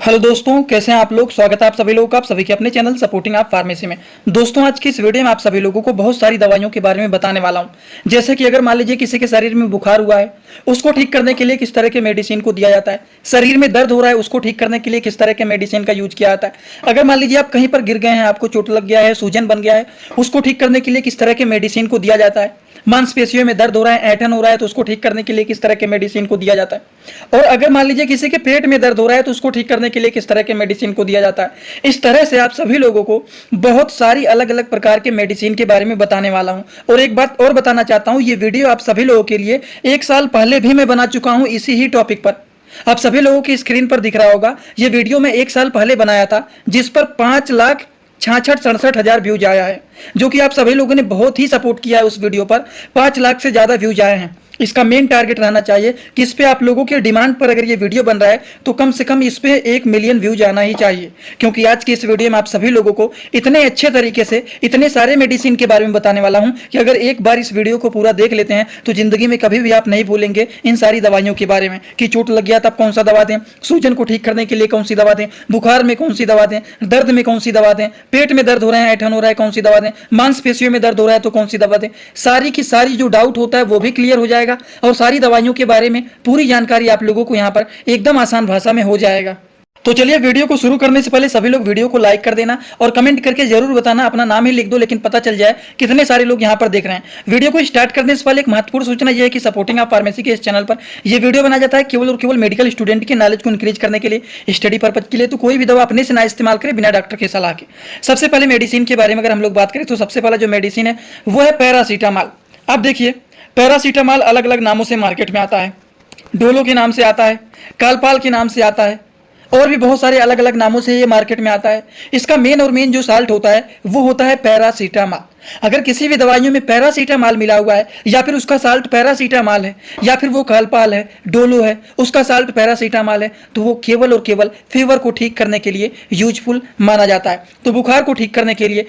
Hello दोस्तों, कैसे हैं आप लोग। स्वागत है आप सभी लोगों का, आप सभी के अपने चैनल सपोर्टिंग आप फार्मेसी में। दोस्तों, आज की इस वीडियो में आप सभी लोगों को बहुत सारी दवाइयों के बारे में बताने वाला हूं। जैसे कि अगर मान लीजिए किसी के शरीर में बुखार हुआ है, उसको ठीक करने के लिए किस तरह के मेडिसिन को दिया जाता है। शरीर में दर्द हो रहा है, उसको ठीक करने के लिए किस तरह के मेडिसिन का यूज किया जाता है। अगर मान लीजिए आप कहीं पर गिर गए हैं, आपको चोट लग गया है, सूजन बन गया है, उसको ठीक करने के लिए किस तरह के मेडिसिन को दिया जाता है। मांसपेशियों में दर्द हो रहा है, ऐंठन हो रहा है, तो उसको ठीक करने के लिए किस तरह के मेडिसिन को दिया जाता है। और अगर मान लीजिए किसी के पेट में दर्द हो रहा है, तो उसको ठीक करने के लिए किस तरह के मेडिसिन को दिया जाता है। इस तरह से आप सभी लोगों को बहुत सारी अलग अलग प्रकार के मेडिसिन के बारे में बताने वाला हूं। और एक बात और बताना चाहता हूं, ये वीडियो आप सभी लोगों के लिए 1 साल पहले भी मैं बना चुका हूं इसी ही टॉपिक पर। आप सभी लोगों की स्क्रीन पर दिख रहा होगा, ये वीडियो मैं 1 साल पहले बनाया था, जिस पर 5,66,67,000 व्यूज आया है, जो कि आप सभी लोगों ने बहुत ही सपोर्ट किया है। उस वीडियो पर 5 लाख से ज्यादा व्यूज आए हैं। इसका मेन टारगेट रहना चाहिए कि इस पे आप लोगों के डिमांड पर अगर ये वीडियो बन रहा है तो कम से कम इस पे 1 मिलियन व्यूज आना ही चाहिए। क्योंकि आज की इस वीडियो में आप सभी लोगों को इतने अच्छे तरीके से इतने सारे मेडिसिन के बारे में बताने वाला हूं कि अगर एक बार इस वीडियो को पूरा देख लेते हैं तो जिंदगी में कभी भी आप नहीं भूलेंगे इन सारी दवाइयों के बारे में कि चोट लग गया तब कौन सा दवा दें, सूजन को ठीक करने के लिए कौन सी दवा दें, बुखार में कौन सी दवा दें, दर्द में कौन सी दवा दें, पेट में दर्द हो रहा है, ऐंठन हो रहा है, कौन सी दवा दें, मांसपेशियों में दर्द हो रहा है तो कौन सी दवा दें। सारी की सारी जो डाउट होता है वो भी क्लियर हो जाएगा और सारी दवाइयों के बारे में पूरी जानकारी आप लोगों को यहां पर एकदम आसान भाषा में हो जाएगा। तो चलिए, वीडियो को शुरू करने से पहले सभी लोग वीडियो को लाइक कर देना और कमेंट करके जरूर बताना, अपना नाम ही लिख दो लेकिन पता चल जाए कितने सारे लोग यहां पर देख रहे हैं। वीडियो को स्टार्ट करने से पहले एक महत्वपूर्ण सूचना यह है कि सपोर्टिंग आप फार्मेसी के इस चैनल पर यह वीडियो बनाया जाता है केवल और केवल मेडिकल स्टूडेंट के नॉलेज को इंक्रीज करने के लिए, स्टडी पर्पज के लिए। तो कोई भी दवा अपने से ना इस्तेमाल करें बिना डॉक्टर की सलाह के। सबसे पहले मेडिसिन के बारे में अगर हम लोग बात करें तो सबसे पहला जो मेडिसिन है वो है पैरासीटामॉल। आप देखिए, पैरासीटामॉल अलग अलग नामों से मार्केट में आता है। डोलो के नाम से आता है, कालपाल के नाम से आता है, और भी बहुत सारे अलग अलग नामों से ये मार्केट में आता है। इसका मेन जो साल्ट होता है वो होता है पैरासीटामॉल। अगर किसी भी दवाइयों में पैरासीटामॉल मिला हुआ है या फिर उसका साल्ट पैरासीटामॉल है या फिर वो कालपाल है, डोलो है, उसका साल्ट पैरासीटामॉल है, तो वो केवल और केवल फीवर को ठीक करने के लिए यूजफुल माना जाता है। तो बुखार को ठीक करने के लिए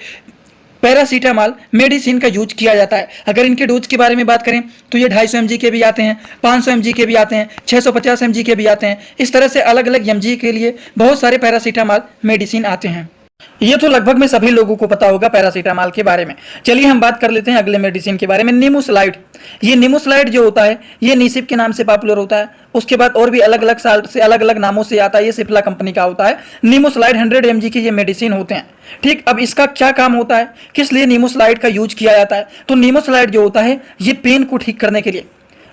पैरासीटामॉल मेडिसिन का यूज किया जाता है। अगर इनके डोज के बारे में बात करें तो ये 250 mg के भी आते हैं, 500 mg के भी आते हैं, 650 mg के भी आते हैं। इस तरह से अलग अलग mg के लिए बहुत सारे पैरासीटामॉल मेडिसिन आते हैं। ये तो लगभग में सभी लोगों को पता होगा पैरासीटामॉल के बारे में। चलिए हम बात कर लेते हैं अगले मेडिसिन के बारे में, निमोसलाइड। ये निमोसलाइड जो होता है ये निसिप के नाम से पॉपुलर होता है। उसके बाद और भी अलग अलग साल्ट से अलग अलग नामों से आता है। ये सिप्ला कंपनी का होता है। निमोसलाइड 100 mg की ये मेडिसिन होते हैं। ठीक, अब इसका क्या काम होता है, किस लिए निमोसलाइड का यूज किया जाता है। तो निमोसलाइड जो होता है ये पेन को ठीक करने के लिए,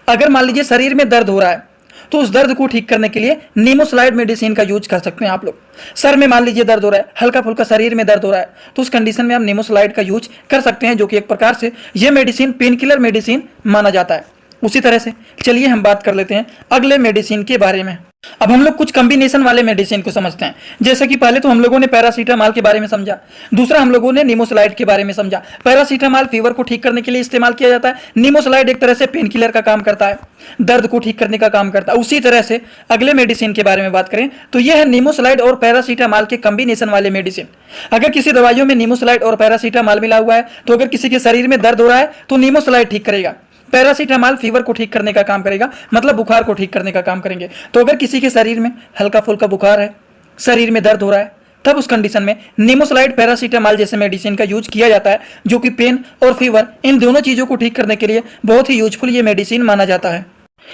अगर मान लीजिए शरीर में दर्द हो रहा है तो उस दर्द को ठीक करने के लिए निमोसलाइड मेडिसिन का यूज कर सकते हैं आप लोग। सर में मान लीजिए दर्द हो रहा है, हल्का फुल्का शरीर में दर्द हो रहा है, तो उस कंडीशन में आप निमोसलाइड का यूज कर सकते हैं, जो कि एक प्रकार से यह मेडिसिन पेन किलर मेडिसिन माना जाता है। उसी तरह से चलिए हम बात कर लेते हैं अगले मेडिसिन के बारे में। अब हम लोग कुछ कॉम्बिनेशन वाले मेडिसिन को समझते हैं। जैसे कि पहले तो हम लोगों ने पैरासीटामॉल के बारे में समझा, दूसरा हम लोगों ने निमोसलाइड के बारे में समझा। पैरासीटामॉल फीवर को ठीक करने के लिए इस्तेमाल किया जाता है, निमोसलाइड एक तरह से पेन किलर का काम करता है, दर्द को ठीक करने का काम करता है। उसी तरह से अगले मेडिसिन के बारे में बात करें तो यह है निमोसलाइड और पैरासीटामॉल के कॉम्बिनेशन वाले मेडिसिन। अगर किसी दवाइयों में निमोसलाइड और पैरासीटामॉल मिला हुआ है तो अगर किसी के शरीर में दर्द हो रहा है तो निमोसलाइड ठीक करेगा, पैरासीटामॉल फीवर को ठीक करने का काम करेगा, मतलब बुखार को ठीक करने का काम करेंगे। तो अगर किसी के शरीर में हल्का फुल्का बुखार है, शरीर में दर्द हो रहा है, तब उस कंडीशन में निमोसलाइड पैरासीटामॉल जैसे मेडिसिन का यूज किया जाता है, जो कि पेन और फीवर इन दोनों चीजों को ठीक करने के लिए बहुत ही यूजफुल ये मेडिसिन माना जाता है।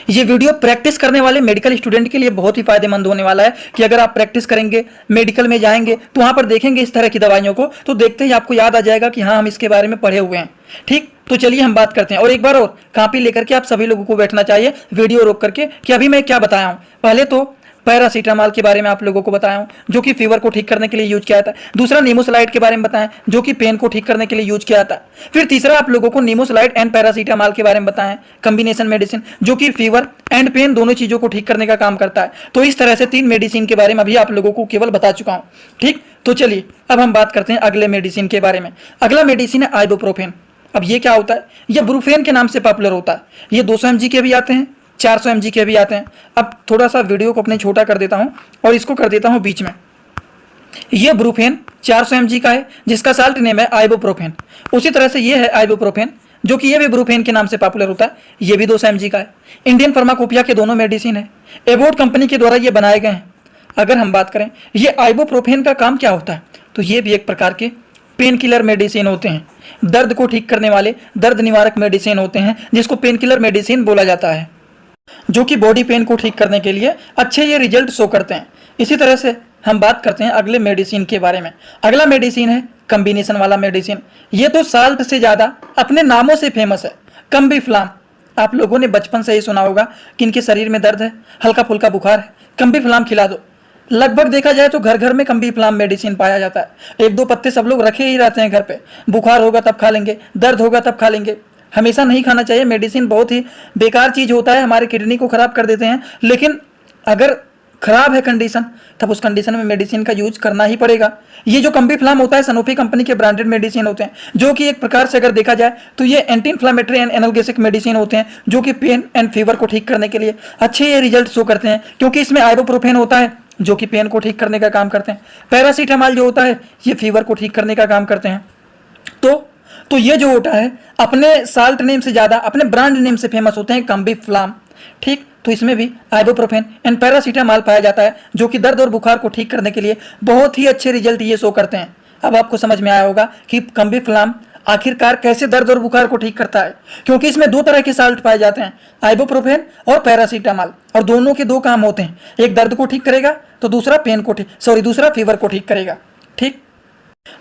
ये वीडियो प्रैक्टिस करने वाले मेडिकल स्टूडेंट के लिए बहुत ही फायदेमंद होने वाला है कि अगर आप प्रैक्टिस करेंगे, मेडिकल में जाएंगे तो वहां पर देखेंगे इस तरह की दवाइयों को, तो देखते ही आपको याद आ जाएगा कि हाँ, हम इसके बारे में पढ़े हुए हैं। ठीक, तो चलिए हम बात करते हैं। और एक बार और कॉपी लेकर के आप सभी लोगों को बैठना चाहिए वीडियो रोक करके कि अभी मैं क्या बताया हूं। पहले तो पैरासीटामॉल के बारे में आप लोगों को बताया हूं, जो कि फीवर को ठीक करने के लिए यूज किया जाता है। दूसरा निमोसलाइड के बारे में बताएं, जो कि पेन को ठीक करने के लिए यूज किया जाता है। फिर तीसरा आप लोगों को निमोसलाइड एंड पैरासीटामॉल के बारे में बताएं, कॉम्बिनेशन मेडिसिन, जो कि फीवर एंड पेन दोनों चीजों को ठीक करने का काम करता है। तो इस तरह से 3 मेडिसिन के बारे में अभी आप लोगों को केवल बता चुका हूं। ठीक, तो चलिए अब हम बात करते हैं अगले मेडिसिन के बारे में। अगला मेडिसिन है आइबुप्रोफेन। अब ये क्या होता है, ये ब्रूफेन के नाम से पॉपुलर होता है। ये 200 mg के भी आते हैं, 400 mg के भी आते हैं। अब थोड़ा सा वीडियो को अपने छोटा कर देता हूं और इसको कर देता हूं बीच में। ये ब्रूफेन 400 mg का है, जिसका साल्ट नेम है आइबुप्रोफेन। उसी तरह से ये है आइबुप्रोफेन, जो कि ये भी ब्रूफेन के नाम से पॉपुलर होता है। ये भी 200 mg का है। इंडियन फार्माकोपिया के दोनों मेडिसिन है, एबोट कंपनी के द्वारा ये बनाए गए हैं। अगर हम बात करें ये आइबुप्रोफेन का काम क्या होता है, तो ये भी एक प्रकार के पेन किलर मेडिसिन होते हैं, दर्द को ठीक करने वाले दर्द निवारक मेडिसिन होते हैं, जिसको पेन किलर मेडिसिन बोला जाता है, जो कि बॉडी पेन को ठीक करने के लिए अच्छे ये रिजल्ट शो करते हैं। इसी तरह से हम बात करते हैं अगले मेडिसिन के बारे में। अगला मेडिसिन है कम्बिनेशन वाला मेडिसिन। ये तो साल्ट से ज़्यादा अपने नामों से फेमस है, कम्बीफ्लाम। आप लोगों ने बचपन से ही सुना होगा कि इनके शरीर में दर्द है, हल्का फुल्का बुखार है, कम्बीफ्लाम खिला दो। लगभग देखा जाए तो घर घर में कम्बीफ्लाम मेडिसिन पाया जाता है। एक दो पत्ते सब लोग रखे ही रहते हैं घर पे। बुखार होगा तब खा लेंगे, दर्द होगा तब खा लेंगे। हमेशा नहीं खाना चाहिए, मेडिसिन बहुत ही बेकार चीज़ होता है, हमारे किडनी को ख़राब कर देते हैं। लेकिन अगर ख़राब है कंडीशन, तब उस कंडीशन में मेडिसिन का यूज करना ही पड़ेगा। ये जो कम्बीफ्लाम होता है सनोफी कंपनी के ब्रांडेड मेडिसिन होते हैं, जो कि एक प्रकार से अगर देखा जाए तो ये एंटी इन्फ्लामेटरी एंड एनाल्गेसिक मेडिसिन होते हैं, जो कि पेन एंड फीवर को ठीक करने के लिए अच्छे ये रिजल्ट शो करते हैं, क्योंकि इसमें आइबुप्रोफेन होता है जो कि पेन को ठीक करने का काम करते हैं। पैरासीटामॉल जो होता है ये फीवर को ठीक करने का काम करते हैं। तो ये जो होता है अपने साल्ट नेम से ज़्यादा अपने ब्रांड नेम से फेमस होते हैं कम्बीफ्लाम। ठीक, तो इसमें भी आइबुप्रोफेन एंड पैरासीटामॉल पाया जाता है, जो कि दर्द और बुखार को ठीक करने के लिए बहुत ही अच्छे रिजल्ट ये शो करते हैं। अब आपको समझ में आया होगा कि कम्बीफ्लाम आखिरकार कैसे दर्द और बुखार को ठीक करता है, क्योंकि इसमें दो तरह के साल्ट पाए जाते हैं, आइबुप्रोफेन और पैरासीटामॉल, और दोनों के दो काम होते हैं। एक दर्द को ठीक करेगा तो दूसरा दूसरा फीवर को ठीक करेगा। ठीक,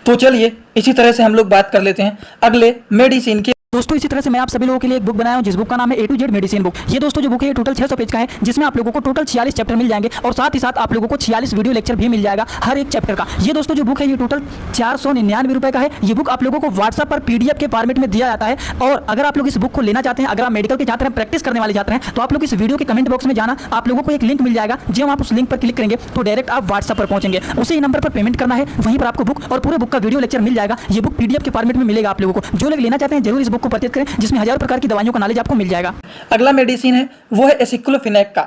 तो चलिए इसी तरह से हम लोग बात कर लेते हैं अगले मेडिसिन के। दोस्तों इसी तरह से मैं आप सभी लोगों के लिए एक बुक बनाया हूं, जिस बुक का नाम है A to Z medicine book. ये दोस्तों जो बुक है ये टोटल 600 पेज का है, जिसमें आप लोगों को टोटल 46 चैप्टर मिल जाएंगे, और साथ ही साथ आप लोगों को 46 वीडियो लेक्चर भी मिल जाएगा हर एक चैप्टर का। ये दोस्तों जो बुक है ये टोटल 499 रुपये का है। ये बुक आप लोगों को व्हाट्सएप पर PDF के फॉर्मेट में दिया जाता है। और अगर आप लोग इस बुक को लेना चाहते हैं, अगर आप मेडिकल के छात्र हैं, प्रैक्टिस करने वाले छात्र हैं, तो आप लोग इस वीडियो के कमेंट बॉक्स में जाना, आप लोगों को एक लिंक मिल जाएगा। जब आप उस लिंक पर क्लिक करेंगे तो डायरेक्ट आप व्हाट्सएप पर पहुंचेंगे, उसी नंबर पर पेमेंट करना है, वहीं पर आपको बुक और पूरे बुक का वीडियो लेक्चर मिल जाएगा। ये बुक PDF के फॉर्मेट में मिलेगा आप लोगों को। जो लोग लेना चाहते हैं जरूर इस बुक को परचेज करें, जिसमें हजारों प्रकार की दवाइयों का नॉलेज आपको मिल जाएगा। अगला मेडिसिन है वो है एसिक्लोफिनेक का।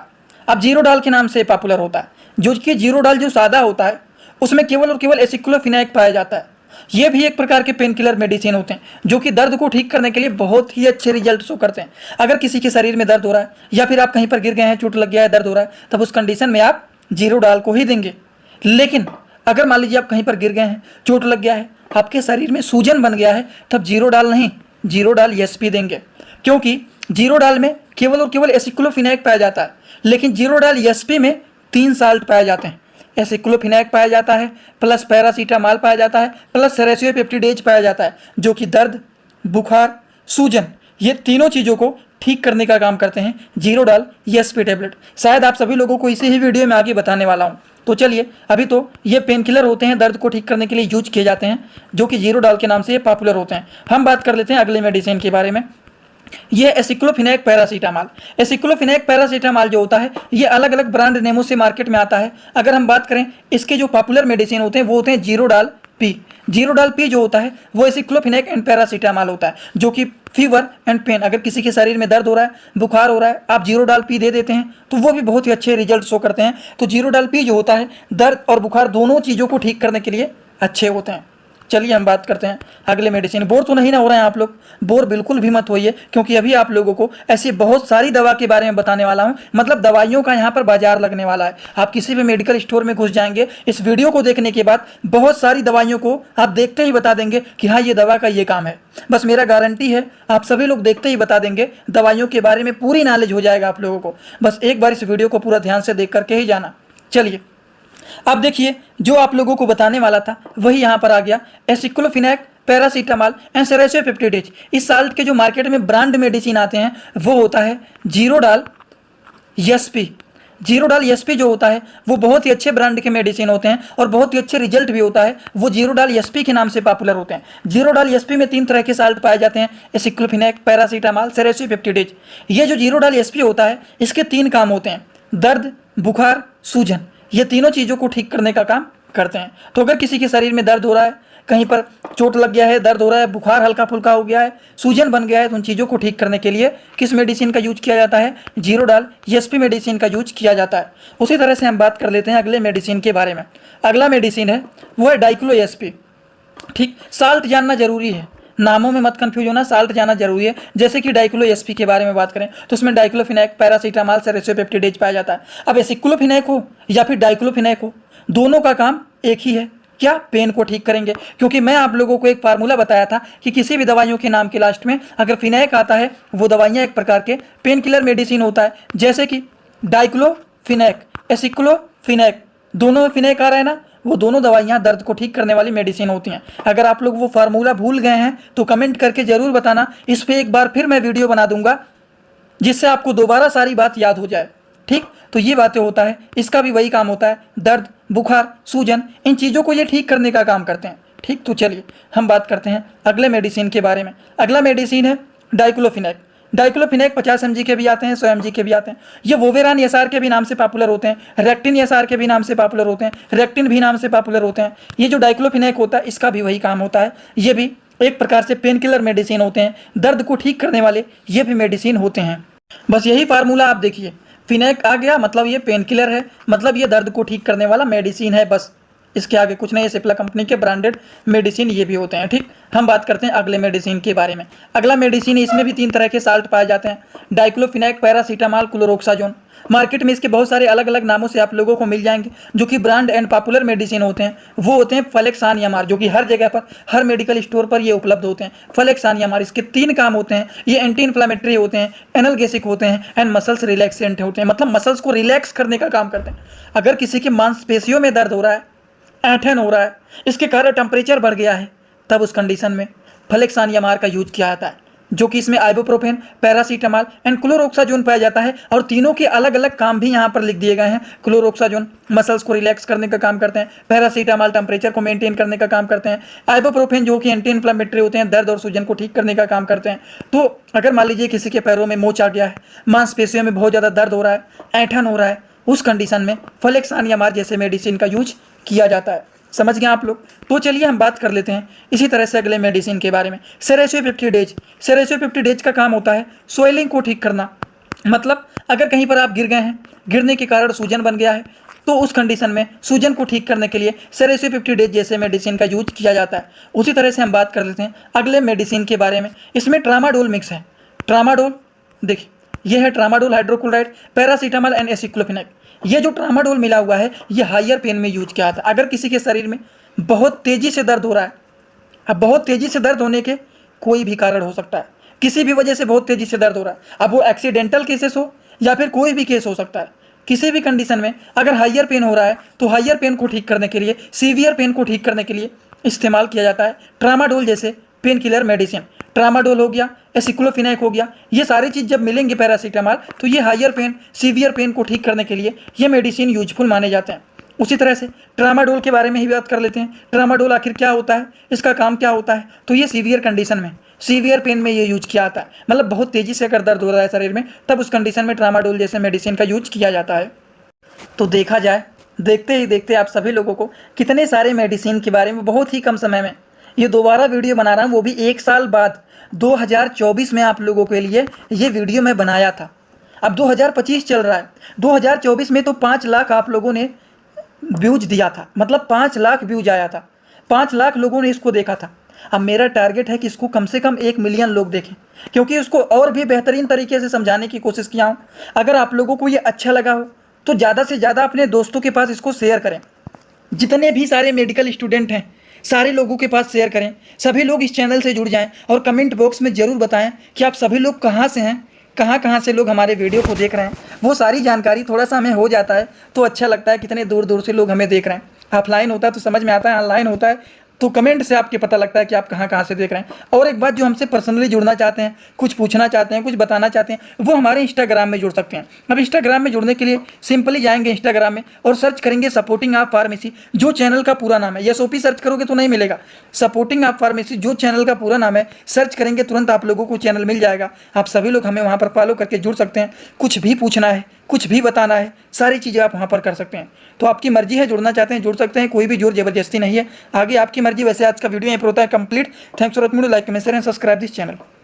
अब जीरोडाल के नाम से पॉपुलर होता है, जो कि जीरोडाल जो सादा होता है उसमें केवल और केवल एसिक्लोफिनेक पाया जाता है। ये भी एक प्रकार के पेन किलर मेडिसिन होते हैं, जो कि दर्द को ठीक करने के लिए बहुत ही अच्छे रिजल्ट शो करते हैं। अगर किसी के शरीर में दर्द हो रहा है या फिर आप कहीं पर गिर गए हैं, चोट लग गया है, दर्द हो रहा है, तब उस कंडीशन में आप जीरोडाल को ही देंगे। लेकिन अगर मान लीजिए आप कहीं पर गिर गए हैं, चोट लग गया है, आपके शरीर में सूजन बन गया है, तब जीरोडाल नहीं, जीरोडाल SP देंगे, क्योंकि जीरोडाल में केवल और केवल एसिक्लोफिनेक पाया जाता है। लेकिन जीरोडाल SP में 3 साल्ट पाए जाते हैं। एसिक्लोफिनेक पाया जाता है, प्लस पैरासीटामॉल पाया जाता है, प्लस सेरेसियोपेप्टिडेज पाया जाता है, जो कि दर्द, बुखार, सूजन, ये तीनों चीज़ों को ठीक करने का काम करते हैं जीरोडाल SP टेबलेट। शायद आप सभी लोगों को इसी ही वीडियो में आगे बताने वाला हूँ। तो चलिए, अभी तो ये पेन किलर होते हैं, दर्द को ठीक करने के लिए यूज किए जाते हैं, जो कि जीरोडाल के नाम से ये पॉपुलर होते हैं। हम बात कर लेते हैं अगले मेडिसिन के बारे में। ये एसिक्लोफिनेक पैरासीटामॉल। एसिक्लोफिनेक पैरासीटामॉल जो होता है ये अलग अलग ब्रांड नेमों से मार्केट में आता है। अगर हम बात करें इसके जो पॉपुलर मेडिसिन होते हैं वो होते हैं जीरोडाल P। जीरोडाल P जो होता है वो एसिक्लोफिनेक एंड पैरासीटामॉल होता है, जो कि फीवर एंड पेन, अगर किसी के शरीर में दर्द हो रहा है, बुखार हो रहा है, आप जीरोडाल P दे देते हैं तो वो भी बहुत ही अच्छे रिजल्ट शो करते हैं। तो जीरोडाल P जो होता है दर्द और बुखार दोनों चीज़ों को ठीक करने के लिए अच्छे होते हैं। चलिए हम बात करते हैं अगले मेडिसिन। बोर तो नहीं ना हो रहे हैं आप लोग? बोर बिल्कुल भी मत होइए, क्योंकि अभी आप लोगों को ऐसी बहुत सारी दवा के बारे में बताने वाला हूं। मतलब दवाइयों का यहाँ पर बाजार लगने वाला है। आप किसी भी मेडिकल स्टोर में घुस जाएंगे, इस वीडियो को देखने के बाद बहुत सारी दवाइयों को आप देखते ही बता देंगे कि हाँ ये दवा का ये काम है। बस मेरा गारंटी है, आप सभी लोग देखते ही बता देंगे, दवाइयों के बारे में पूरी नॉलेज हो जाएगा आप लोगों को। बस एक बार इस वीडियो को पूरा ध्यान से देख करके ही जाना। चलिए अब देखिए, जो आप लोगों को बताने वाला था वही यहाँ पर आ गया, एसिक्लोफिनेक, पैरासीटामॉल एंड सेरेसियोपेप्टिडेज। इस साल्ट के जो मार्केट में ब्रांड मेडिसिन आते हैं वो होता है जीरोडाल SP। जीरोडाल SP जो होता है वो बहुत ही अच्छे ब्रांड के मेडिसिन होते हैं और बहुत ही अच्छे रिजल्ट भी होता है। वो जीरोडाल SP के नाम से पॉपुलर होते हैं। जीरोडाल SP में 3 तरह के साल्ट पाए जाते हैं, एसिक्लोफिनेक, पैरासीटामॉल, सेरेसियोपेप्टिडेज। ये जो जीरोडाल SP होता है इसके 3 काम होते हैं, दर्द, बुखार, सूजन, ये तीनों चीज़ों को ठीक करने का काम करते हैं। तो अगर किसी के शरीर में दर्द हो रहा है, कहीं पर चोट लग गया है, दर्द हो रहा है, बुखार हल्का फुल्का हो गया है, सूजन बन गया है, तो उन चीज़ों को ठीक करने के लिए किस मेडिसिन का यूज किया जाता है? जीरोडाल SP मेडिसिन का यूज किया जाता है। उसी तरह से हम बात कर लेते हैं अगले मेडिसिन के बारे में। अगला मेडिसिन है वो है डाइक्लो SP। ठीक, साल्ट जानना जरूरी है। नामों में मत कंफ्यूज होना, साल्ट जाना जरूरी है। जैसे कि डाइक्लो एसपी के बारे में बात करें तो उसमें डाइक्लोफिनेक, पैरासीटामॉल, सेरेसोपेप्टिडेज पाया जाता है। अब एसिक्लोफिनेक हो या फिर डाइक्लोफिनेक हो, दोनों का काम एक ही है, क्या? पेन को ठीक करेंगे। क्योंकि मैं आप लोगों को एक फार्मूला बताया था कि किसी भी दवाइयों के नाम के लास्ट में अगर फिनैक आता है, वो दवाइयाँ एक प्रकार के पेन किलर मेडिसिन होता है। जैसे कि डाइक्लोफिनेक, एसिक्लोफिनेक, दोनों में फिनैक आ रहा है ना, वो दोनों दवाइयाँ दर्द को ठीक करने वाली मेडिसिन होती हैं। अगर आप लोग वो फार्मूला भूल गए हैं तो कमेंट करके ज़रूर बताना, इस पर एक बार फिर मैं वीडियो बना दूंगा जिससे आपको दोबारा सारी बात याद हो जाए। ठीक, तो ये बातें होता है, इसका भी वही काम होता है, दर्द, बुखार, सूजन, इन चीज़ों को ये ठीक करने का काम करते हैं। ठीक, तो चलिए हम बात करते हैं अगले मेडिसिन के बारे में। अगला मेडिसिन है डाइक्लोफिनेक। डाइक्लोफिनेक 50 mg के भी आते हैं, 100 mg के भी आते हैं। ये वोवेरान एसआर के भी नाम से पॉपुलर होते हैं, रेक्टिन एसआर के भी नाम से पॉपुलर होते हैं, रेक्टिन भी नाम से पॉपुलर होते हैं। ये जो डाइक्लोफिनेक होता है इसका भी वही काम होता है, ये भी एक प्रकार से पेन किलर मेडिसिन होते हैं, दर्द को ठीक करने वाले ये भी मेडिसिन होते हैं। बस यही फार्मूला आप देखिए, फिनेक आ गया मतलब ये पेन किलर है, मतलब ये दर्द को ठीक करने वाला मेडिसिन है, बस इसके आगे कुछ नहीं। सिप्ला कंपनी के ब्रांडेड मेडिसिन ये भी होते हैं। ठीक, हम बात करते हैं अगले मेडिसिन के बारे में। अगला मेडिसिन, इसमें भी 3 तरह के साल्ट पाए जाते हैं, डाइक्लोफिनेक, पैरासीटामॉल, क्लोरोक्साजोन। मार्केट में इसके बहुत सारे अलग अलग नामों से आप लोगों को मिल जाएंगे। जो कि ब्रांड एंड पॉपुलर मेडिसिन होते हैं वो होते हैं फ्लेक्सानियामार, जो कि हर जगह पर, हर मेडिकल स्टोर पर ये उपलब्ध होते हैं। फ्लेक्सानियामार, इसके 3 काम होते हैं, ये एंटी इन्फ्लामेटरी होते हैं, एनाल्गेसिक होते हैं एंड मसल्स रिलैक्सेंट होते हैं, मतलब मसल्स को रिलैक्स करने का काम करते हैं। अगर किसी के मांसपेशियों में दर्द हो रहा है, ऐंठन हो रहा है, इसके कारण टेम्परेचर बढ़ गया है, तब उस कंडीशन में फ्लेक्सानियामार का यूज किया जाता है, जो कि इसमें आइबुप्रोफेन, पैरासीटामॉल एंड क्लोरोक्साजोन पाया जाता है। और तीनों के अलग अलग काम भी यहाँ पर लिख दिए गए हैं। क्लोरोक्साजोन मसल्स को रिलैक्स करने का काम करते हैं, पैरासीटामॉल टेम्परेचर को मेंटेन करने का काम करते हैं, आइबुप्रोफेन जो कि एंटी इन्फ्लेमेटरी होते हैं, दर्द और सूजन को ठीक करने का काम करते हैं। तो अगर मान लीजिए किसी के पैरों में मोच आ गया है, मांसपेशियों में बहुत ज़्यादा दर्द हो रहा है, ऐंठन हो रहा है, उस कंडीशन में फ्लेक्सानियामार जैसे मेडिसिन का यूज किया जाता है। समझ गए आप लोग? तो चलिए हम बात कर लेते हैं इसी तरह से अगले मेडिसिन के बारे में। सेरेसोपेप्टिडेज। सेरेसोपेप्टिडेज का काम होता है स्वेलिंग को ठीक करना, मतलब अगर कहीं पर आप गिर गए हैं, गिरने के कारण सूजन बन गया है, तो उस कंडीशन में सूजन को ठीक करने के लिए सेरेसोपेप्टिडेज जैसे मेडिसिन का यूज किया जाता है। उसी तरह से हम बात कर लेते हैं अगले मेडिसिन के बारे में। इसमें ट्रामाडोल मिक्स है। ट्रामाडोल देखिए, यह है tramadol hydrochloride, paracetamol and aceclofenac. ये जो ट्रामाडोल मिला हुआ है ये हायर पेन में यूज किया जाता है। अगर किसी के शरीर में बहुत तेज़ी से दर्द हो रहा है, अब बहुत तेज़ी से दर्द होने के कोई भी कारण हो सकता है, किसी भी वजह से बहुत तेज़ी से दर्द हो रहा है, अब वो एक्सीडेंटल केसेस हो या फिर कोई भी केस हो सकता है। किसी भी कंडीशन में अगर हायर पेन हो रहा है तो हायर पेन को ठीक करने के लिए, सीवियर पेन को ठीक करने के लिए इस्तेमाल किया जाता है ट्रामाडोल जैसे पेन किलर मेडिसिन। ट्रामाडोल हो गया, एसिक्लोफिनेक हो गया, ये सारी चीज़ जब मिलेंगे पैरासीटामॉल, तो ये हायर पेन, सीवियर पेन को ठीक करने के लिए ये मेडिसिन यूजफुल माने जाते हैं। उसी तरह से ट्रामाडोल के बारे में ही बात कर लेते हैं। ट्रामाडोल आखिर क्या होता है, इसका काम क्या होता है? तो ये सीवियर कंडीशन में, सीवियर पेन में ये यूज किया जाता है, मतलब बहुत तेज़ी से अगर दर्द हो रहा है शरीर में, तब उस कंडीशन में ट्रामाडोल जैसे मेडिसिन का यूज किया जाता है। तो देखा जाए, देखते ही देखते आप सभी लोगों को कितने सारे मेडिसिन के बारे में बहुत ही कम समय में ये दोबारा वीडियो बना रहा हूँ, वो भी 1 साल बाद 2024 में आप लोगों के लिए ये वीडियो मैं बनाया था। अब 2025 चल रहा है, 2024 में तो 5 लाख आप लोगों ने व्यूज दिया था, मतलब 5 लाख व्यूज आया था, 5 लाख लोगों ने इसको देखा था। अब मेरा टारगेट है कि इसको कम से कम 1 मिलियन लोग देखें, क्योंकि उसको और भी बेहतरीन तरीके से समझाने की कोशिश किया हूँ। अगर आप लोगों को ये अच्छा लगा हो तो ज़्यादा से ज़्यादा अपने दोस्तों के पास इसको शेयर करें। जितने भी सारे मेडिकल स्टूडेंट हैं सारे लोगों के पास शेयर करें, सभी लोग इस चैनल से जुड़ जाएं और कमेंट बॉक्स में ज़रूर बताएं कि आप सभी लोग कहाँ से हैं, कहाँ से लोग हमारे वीडियो को देख रहे हैं। वो सारी जानकारी थोड़ा सा हमें हो जाता है तो अच्छा लगता है, कितने दूर दूर से लोग हमें देख रहे हैं। ऑफलाइन होता है तो समझ में आता है, ऑनलाइन होता है तो कमेंट से आपके पता लगता है कि आप कहाँ से देख रहे हैं। और एक बात, जो हमसे पर्सनली जुड़ना चाहते हैं, कुछ पूछना चाहते हैं, कुछ बताना चाहते हैं, वो हमारे इंस्टाग्राम में जुड़ सकते हैं। अब इंस्टाग्राम में जुड़ने के लिए सिंपली जाएंगे इंस्टाग्राम में और सर्च करेंगे सपोर्टिंग ऑफ फार्मेसी, जो चैनल का पूरा नाम है। एसओपी सर्च करोगे तो नहीं मिलेगा, सपोर्टिंग ऑफ फार्मेसी जो चैनल का पूरा नाम है, सर्च करेंगे तुरंत आप लोगों को चैनल मिल जाएगा। आप सभी लोग हमें वहाँ पर फॉलो करके जुड़ सकते हैं। कुछ भी पूछना है, कुछ भी बताना है, सारी चीज़ें आप वहाँ पर कर सकते हैं। तो आपकी मर्जी है, जुड़ना चाहते हैं जुड़ सकते हैं, कोई भी जोर जबरदस्ती नहीं है, आगे आपकी मर्जी। वैसे आज का वीडियो यहीं पर होता है complete. Thanks for watching, like comment share and subscribe this channel.